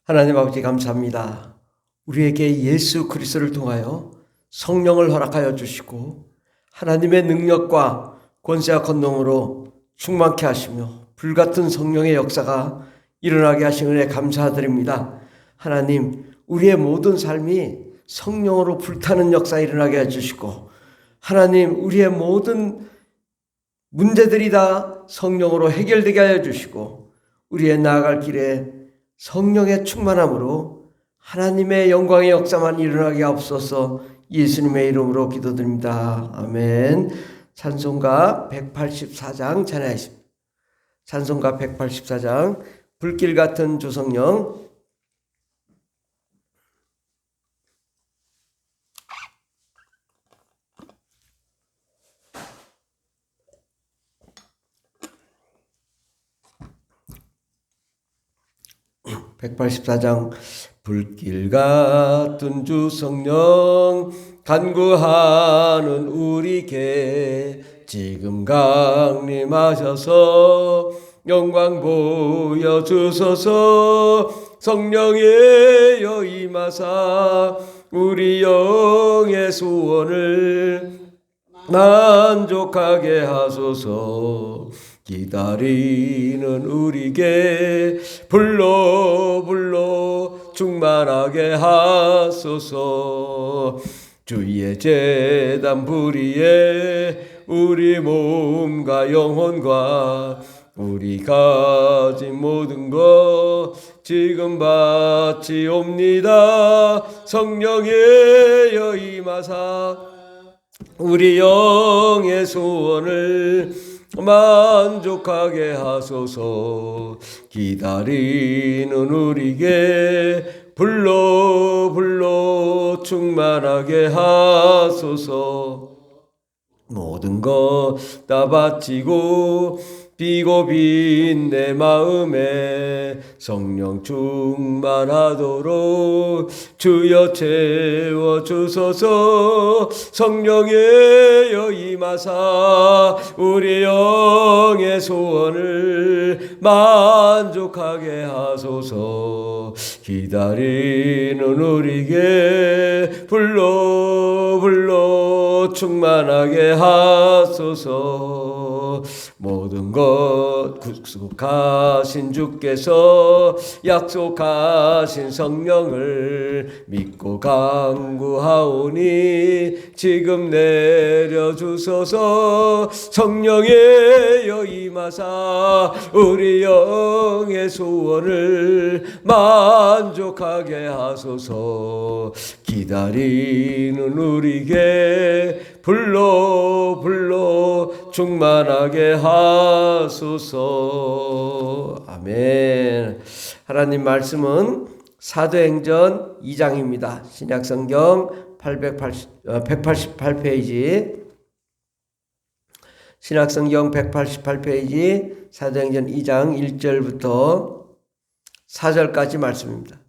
하나님 아버지 감사합니다. 우리에게 예수 그리스도를 통하여 성령을 허락하여 주시고 하나님의 능력과 권세와 권능으로 충만케 하시며 불같은 성령의 역사가 일어나게 하신 은혜 감사드립니다. 하나님, 우리의 모든 삶이 성령으로 불타는 역사 일어나게 해주시고 하나님, 우리의 모든 문제들이 다 성령으로 해결되게 하여 주시고 우리의 나아갈 길에 성령의 충만함으로 하나님의 영광의 역사만 일어나게 하옵소서. 예수님의 이름으로 기도드립니다. 아멘. 찬송가 184장 찬양하십니다. 찬송가 184장 불길 같은 주 성령. (184장) 불길 같은 주 성령 간구하는 우리께 지금 강림하셔서 영광 보여주소서. 성령이여 임하사 우리 영의 소원을 만족하게 하소서. 기다리는 우리에게 불러 충만하게 하소서. 주의 제단 불의에 우리 몸과 영혼과 우리 가진 모든 것 지금 바치옵니다. 성령이여 임하사 우리 영의 소원을 만족하게 하소서. 기다리는 우리에게 불러 충만하게 하소서. 모든 것 다 바치고 비고 빈 내 마음에 성령 충만하도록 주여 채워주소서. 성령이여 임하사 우리 영의 소원을 만족하게 하소서. 기다리는 우리에게 불러 충만하게 하소서. 모든 것 구속하신 주께서 약속하신 성령을 믿고 간구하오니 지금 내려주소서. 성령이여 임하사 우리 영의 소원을 만족하게 하소서. 기다리는 우리에게 불러 충만하게 하소서. 아멘. 하나님 말씀은 사도행전 2장입니다. 신약성경 188페이지 신약성경 188페이지 사도행전 2장 1절부터 4절까지 말씀입니다.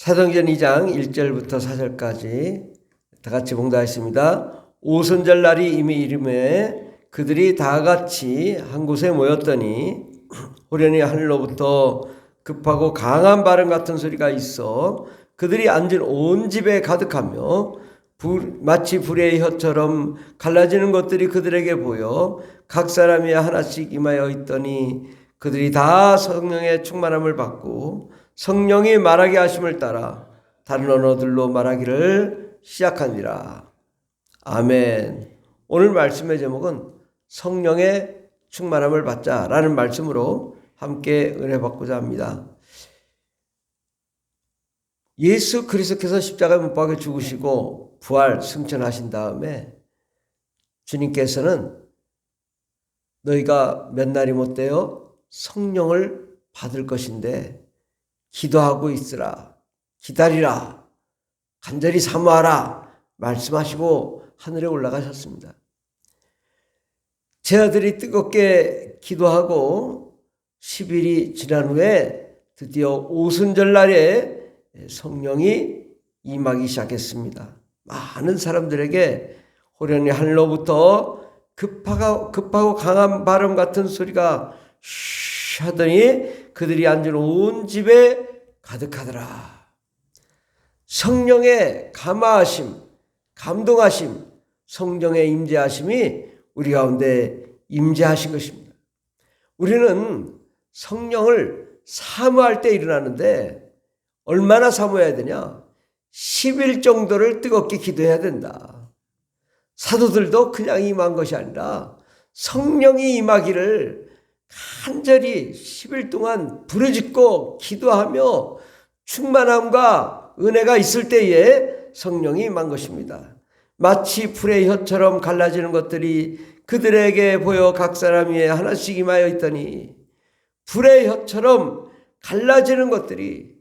사도행전 2장 1절부터 4절까지 다 같이 봉독하겠습니다. 오순절 날이 이미 이름에 그들이 다 같이 한 곳에 모였더니 호련히 하늘로부터 급하고 강한 바람 같은 소리가 있어 그들이 앉은 온 집에 가득하며 마치 불의 혀처럼 갈라지는 것들이 그들에게 보여 각 사람이 하나씩 임하여 있더니 그들이 다 성령의 충만함을 받고 성령이 말하게 하심을 따라 다른 언어들로 말하기를 시작하니라. 아멘. 오늘 말씀의 제목은 성령의 충만함을 받자라는 말씀으로 함께 은혜 받고자 합니다. 예수 그리스도께서 십자가에 못 박혀 죽으시고 부활 승천하신 다음에 주님께서는 너희가 몇 날이 못되어 성령을 받을 것인데 기도하고 있으라, 기다리라, 간절히 사모하라 말씀하시고 하늘에 올라가셨습니다. 제 아들이 뜨겁게 기도하고 10일이 지난 후에 드디어 오순절 날에 성령이 임하기 시작했습니다. 많은 사람들에게 호련히 하늘로부터 급하고 강한 바람 같은 소리가 쉬 하더니 그들이 앉은 온 집에 가득하더라. 성령의 감화하심, 감동하심, 성령의 임재하심이 우리 가운데 임재하신 것입니다. 우리는 성령을 사모할 때 일어나는데 얼마나 사모해야 되냐? 10일 정도를 뜨겁게 기도해야 된다. 사도들도 그냥 임한 것이 아니라 성령이 임하기를 간절히 10일 동안 부르짖고 기도하며 충만함과 은혜가 있을 때에 성령이 임한 것입니다. 마치 불의 혀처럼 갈라지는 것들이 그들에게 보여 각 사람 위에 하나씩 임하여 있더니 불의 혀처럼 갈라지는 것들이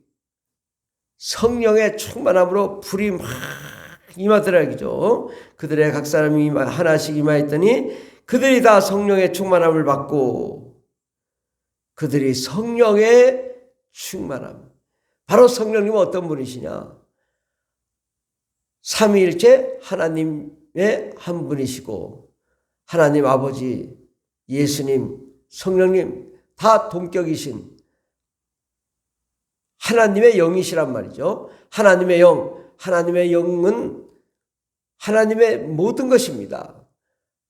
성령의 충만함으로 불이 막 임하더라 그죠. 그들의 각 사람이 하나씩 임하였더니 그들이 다 성령의 충만함을 받고 그들이 성령의 충만함. 바로 성령님은 어떤 분이시냐? 삼위일체 하나님의 한 분이시고 하나님 아버지, 예수님, 성령님 다 동격이신 하나님의 영이시란 말이죠. 하나님의 영은 하나님의 모든 것입니다.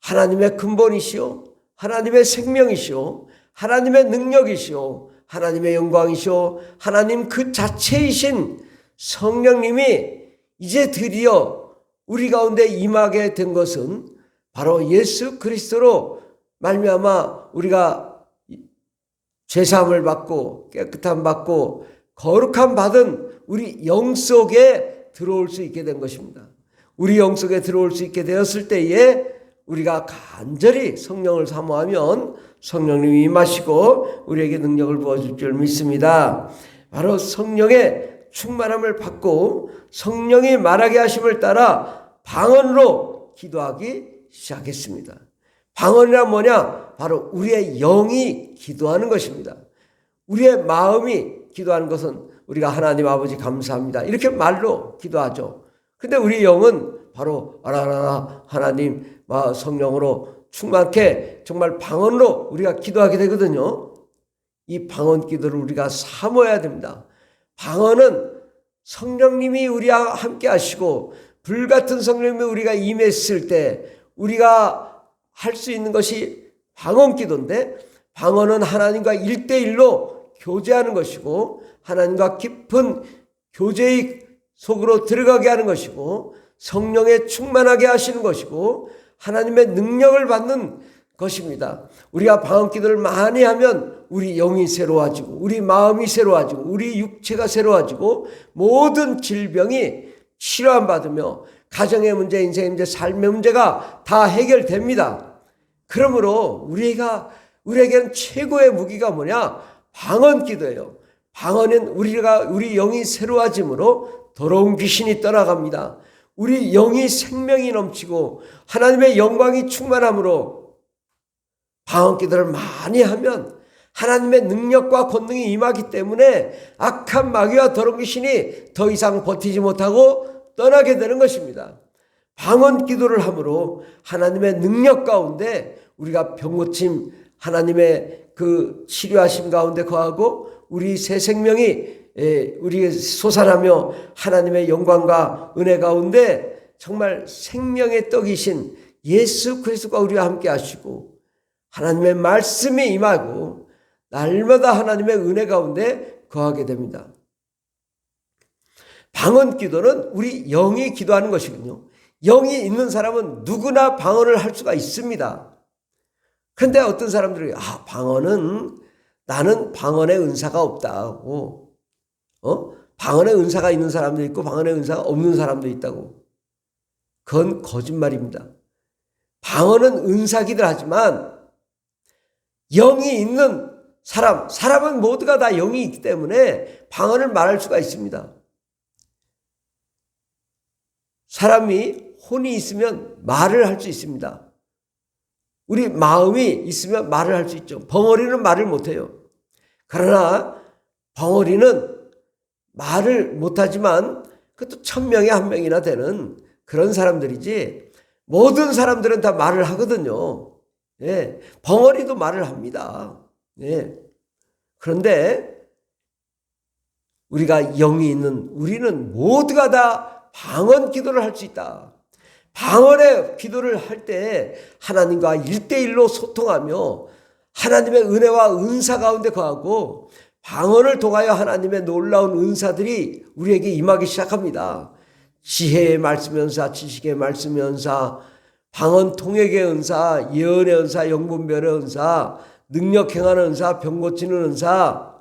하나님의 근본이시오, 하나님의 생명이시오, 하나님의 능력이시오, 하나님의 영광이시오, 하나님 그 자체이신 성령님이 이제 드디어 우리 가운데 임하게 된 것은 바로 예수 그리스도로 말미암아 우리가 죄사함을 받고 깨끗함 받고 거룩함 받은 우리 영 속에 들어올 수 있게 된 것입니다. 우리 영 속에 들어올 수 있게 되었을 때에 우리가 간절히 성령을 사모하면 성령님이 임하시고 우리에게 능력을 부어줄 줄 믿습니다. 바로 성령의 충만함을 받고 성령이 말하게 하심을 따라 방언으로 기도하기 시작했습니다. 방언이란 뭐냐? 바로 우리의 영이 기도하는 것입니다. 우리의 마음이 기도하는 것은 우리가 하나님 아버지 감사합니다 이렇게 말로 기도하죠. 근데 우리 영은 바로 아라라라 하나님 성령으로 충만케 정말 방언으로 우리가 기도하게 되거든요. 이 방언 기도를 우리가 사모해야 됩니다. 방언은 성령님이 우리와 함께 하시고 불같은 성령님이 우리가 임했을 때 우리가 할 수 있는 것이 방언 기도인데 방언은 하나님과 1대1로 교제하는 것이고 하나님과 깊은 교제의 속으로 들어가게 하는 것이고 성령에 충만하게 하시는 것이고 하나님의 능력을 받는 것입니다. 우리가 방언 기도를 많이 하면 우리 영이 새로워지고 우리 마음이 새로워지고 우리 육체가 새로워지고 모든 질병이 치료함 받으며 가정의 문제, 인생의 문제, 삶의 문제가 다 해결됩니다. 그러므로 우리에게는 최고의 무기가 뭐냐? 방언 기도예요. 방언은 우리 영이 새로워짐으로 더러운 귀신이 떠나갑니다. 우리 영이 생명이 넘치고 하나님의 영광이 충만함으로 방언 기도를 많이 하면 하나님의 능력과 권능이 임하기 때문에 악한 마귀와 더러운 귀신이 더 이상 버티지 못하고 떠나게 되는 것입니다. 방언 기도를 함으로 하나님의 능력 가운데 우리가 병고침 하나님의 그 치료하심 가운데 거하고 우리 새 생명이 우리 솟아나며 하나님의 영광과 은혜 가운데 정말 생명의 떡이신 예수 그리스도가 우리와 함께 하시고 하나님의 말씀이 임하고 날마다 하나님의 은혜 가운데 거하게 됩니다. 방언 기도는 우리 영이 기도하는 것이군요. 영이 있는 사람은 누구나 방언을 할 수가 있습니다. 그런데 어떤 사람들이 방언은 나는 방언의 은사가 없다고 방언의 은사가 있는 사람도 있고 방언의 은사가 없는 사람도 있다고. 그건 거짓말입니다. 방언은 은사기들 하지만 영이 있는 사람은 모두가 다 영이 있기 때문에 방언을 말할 수가 있습니다. 사람이 혼이 있으면 말을 할 수 있습니다. 우리 마음이 있으면 말을 할 수 있죠. 벙어리는 말을 못해요. 그러나 벙어리는 말을 못하지만 그것도 1000명에 1명이나 되는 그런 사람들이지 모든 사람들은 다 말을 하거든요. 예, 벙어리도 말을 합니다. 예. 그런데 우리가 영이 있는 우리는 모두가 다 방언 기도를 할 수 있다. 방언의 기도를 할 때 하나님과 1대1로 소통하며 하나님의 은혜와 은사 가운데 거하고 방언을 통하여 하나님의 놀라운 은사들이 우리에게 임하기 시작합니다. 지혜의 말씀 은사, 지식의 말씀 은사, 방언 통역의 은사, 예언의 은사, 영분별의 은사, 능력 행하는 은사, 병 고치는 은사,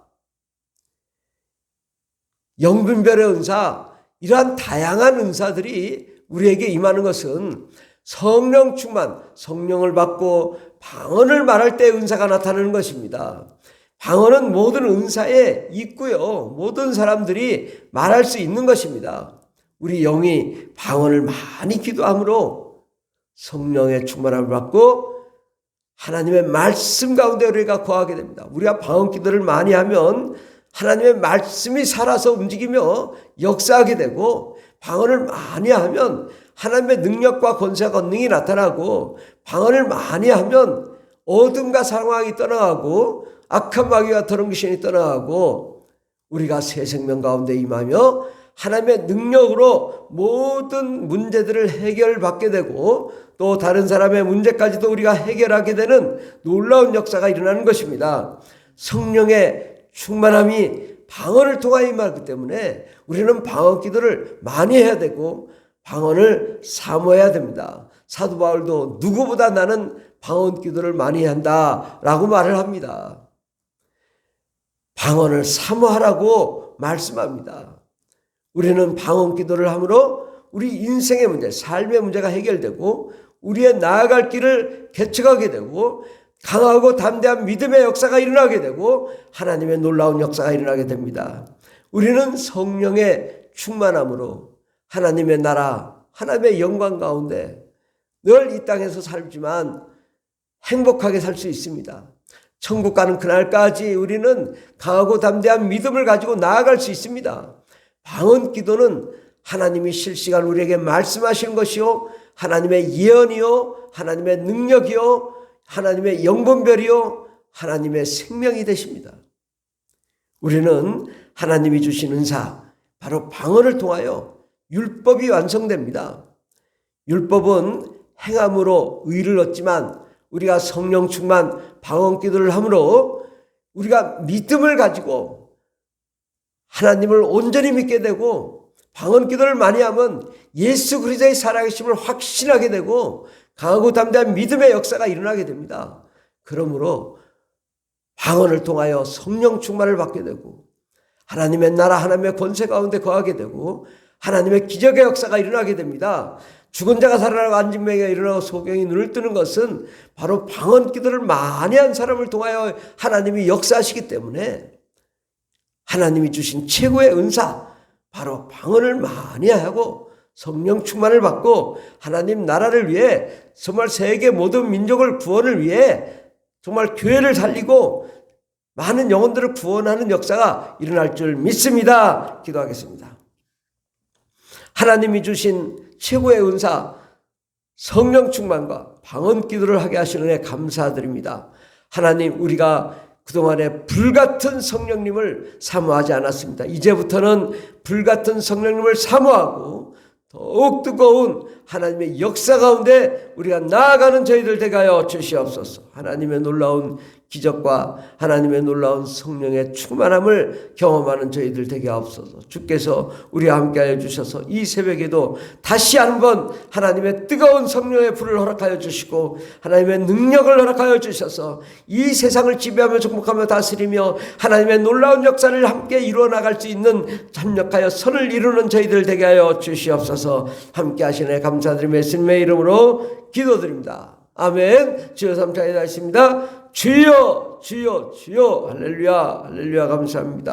영분별의 은사, 이러한 다양한 은사들이 우리에게 임하는 것은 성령 충만, 성령을 받고 방언을 말할 때 은사가 나타나는 것입니다. 방언은 모든 은사에 있고요. 모든 사람들이 말할 수 있는 것입니다. 우리 영이 방언을 많이 기도함으로 성령의 충만함을 받고 하나님의 말씀 가운데 우리가 거하게 됩니다. 우리가 방언 기도를 많이 하면 하나님의 말씀이 살아서 움직이며 역사하게 되고, 방언을 많이 하면 하나님의 능력과 권세와 권능이 나타나고, 방언을 많이 하면 어둠과 상황이 떠나가고 악한 마귀와 더러운 귀신이 떠나가고 우리가 새 생명 가운데 임하며 하나님의 능력으로 모든 문제들을 해결받게 되고 또 다른 사람의 문제까지도 우리가 해결하게 되는 놀라운 역사가 일어나는 것입니다. 성령의 충만함이 방언을 통하여 임하기 때문에 우리는 방언 기도를 많이 해야 되고 방언을 사모해야 됩니다. 사도 바울도 누구보다 나는 방언 기도를 많이 한다라고 말을 합니다. 방언을 사모하라고 말씀합니다. 우리는 방언 기도를 함으로 우리 인생의 문제, 삶의 문제가 해결되고 우리의 나아갈 길을 개척하게 되고 강하고 담대한 믿음의 역사가 일어나게 되고 하나님의 놀라운 역사가 일어나게 됩니다. 우리는 성령의 충만함으로 하나님의 나라, 하나님의 영광 가운데 늘 이 땅에서 살지만 행복하게 살 수 있습니다. 천국 가는 그날까지 우리는 강하고 담대한 믿음을 가지고 나아갈 수 있습니다. 방언 기도는 하나님이 실시간 우리에게 말씀하시는 것이요, 하나님의 예언이요, 하나님의 능력이요, 하나님의 영분별이요, 하나님의 생명이 되십니다. 우리는 하나님이 주신 은사, 바로 방언을 통하여 율법이 완성됩니다. 율법은 행함으로 의를 얻지만 우리가 성령 충만 방언 기도를 함으로 우리가 믿음을 가지고 하나님을 온전히 믿게 되고 방언 기도를 많이 하면 예수 그리스도의 살아계심을 확신하게 되고 강하고 담대한 믿음의 역사가 일어나게 됩니다. 그러므로 방언을 통하여 성령 충만을 받게 되고 하나님의 나라, 하나님의 권세 가운데 거하게 되고 하나님의 기적의 역사가 일어나게 됩니다. 죽은 자가 살아나고 앉은 맹이가 일어나고 소경이 눈을 뜨는 것은 바로 방언 기도를 많이 한 사람을 통하여 하나님이 역사하시기 때문에 하나님이 주신 최고의 은사, 바로 방언을 많이 하고 성령 충만을 받고 하나님 나라를 위해 정말 세계 모든 민족을 구원을 위해 정말 교회를 살리고 많은 영혼들을 구원하는 역사가 일어날 줄 믿습니다. 기도하겠습니다. 하나님이 주신 최고의 은사 성령 충만과 방언 기도를 하게 하시는 데 감사드립니다. 하나님, 우리가 그동안에 불같은 성령님을 사모하지 않았습니다. 이제부터는 불같은 성령님을 사모하고 더욱 뜨거운 하나님의 역사 가운데 우리가 나아가는 저희들 되게 하여 주시옵소서. 하나님의 놀라운 기적과 하나님의 놀라운 성령의 충만함을 경험하는 저희들 되게 하옵소서. 주께서 우리와 함께하여 주셔서 이 새벽에도 다시 한번 하나님의 뜨거운 성령의 불을 허락하여 주시고 하나님의 능력을 허락하여 주셔서 이 세상을 지배하며 정복하며 다스리며 하나님의 놀라운 역사를 함께 이루어 나갈 수 있는 참력하여 선을 이루는 저희들 되게 하여 주시옵소서. 함께 하시네 감사드리며 예수님의 이름으로 기도드립니다. 아멘. 주여 삼창에 다했습니다. 주여 주여 주여 할렐루야 할렐루야 감사합니다.